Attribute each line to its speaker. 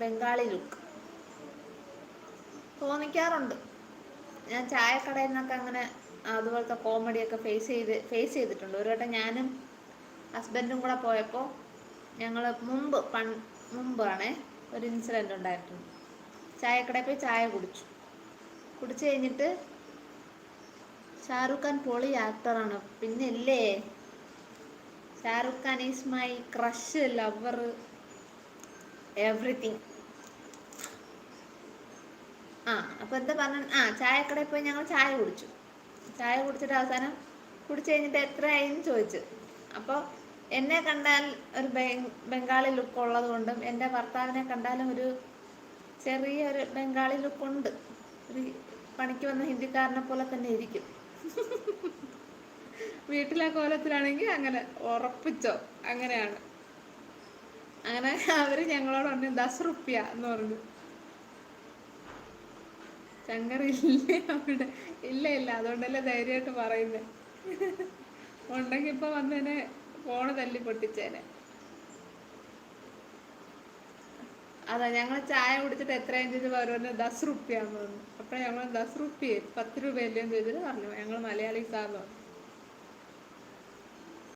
Speaker 1: Bengali look തോന്നിക്കാറുണ്ട്. ഞാൻ ചായക്കടയിൽ നിന്നൊക്കെ അങ്ങനെ അതുപോലത്തെ കോമഡിയൊക്കെ ഫേസ് ചെയ്തിട്ടുണ്ട്. ഒരു വട്ടം ഞാനും ഹസ്ബൻഡും കൂടെ പോയപ്പോൾ ഞങ്ങൾ മുമ്പാണേ ഒരു ഇൻസിഡൻറ്റ് ഉണ്ടായിട്ടുണ്ട്. ചായക്കടയിൽ പോയി ചായ കുടിച്ചു കഴിഞ്ഞിട്ട് ഷാറുഖ് ഖാൻ പൊളി ആക്ടറാണ്. പിന്നെ ഇല്ലേ, Shahrukh Khan is my crush, lover, everything. അപ്പോൾ എന്താ പറഞ്ഞ, ചായക്കടയിൽ പോയി ഞങ്ങൾ ചായ കുടിച്ചിട്ട് അവസാനം കുടിച്ചു കഴിഞ്ഞിട്ട് എത്രയായിന്ന് ചോദിച്ചു. അപ്പോൾ എന്നെ കണ്ടാൽ ഒരു ബംഗാളി ലുക്ക് ഉള്ളത് കൊണ്ടും എൻ്റെ ഭർത്താവിനെ കണ്ടാലും ഒരു ചെറിയൊരു ബംഗാളി ലുക്കുണ്ട്. ഒരു പണിക്ക് വന്ന ഹിന്ദിക്കാരനെ പോലെ തന്നെ ഇരിക്കും. വീട്ടിലെ കോലത്തിലാണെങ്കിൽ അങ്ങനെ ഉറപ്പിച്ചോ, അങ്ങനെയാണ്. അങ്ങനെ അവർ ഞങ്ങളോട് പറഞ്ഞു 10 റുപ്യ എന്ന് പറഞ്ഞു. ശങ്കർ ഇല്ലേ അവിടെ? ഇല്ല, അതുകൊണ്ടല്ലേ ധൈര്യമായിട്ട് പറയുന്നത്. ഉണ്ടെങ്കിൽ ഇപ്പൊ വന്നേനെ ഫോണ് തല്ലി പൊട്ടിച്ചേനെ. അതാ, ഞങ്ങൾ ചായ കുടിച്ചിട്ട് എത്രയും ചോദിച്ചപ്പോൾ അവർ പറഞ്ഞു 10 റുപ്യ എന്ന് പറഞ്ഞു. അപ്പോൾ ഞങ്ങൾ 10 റുപ്യ 10 രൂപയല്ലേ എന്ന് ചോദിച്ചിട്ട് പറഞ്ഞു ഞങ്ങൾ മലയാളീസാന്ന് പറഞ്ഞു.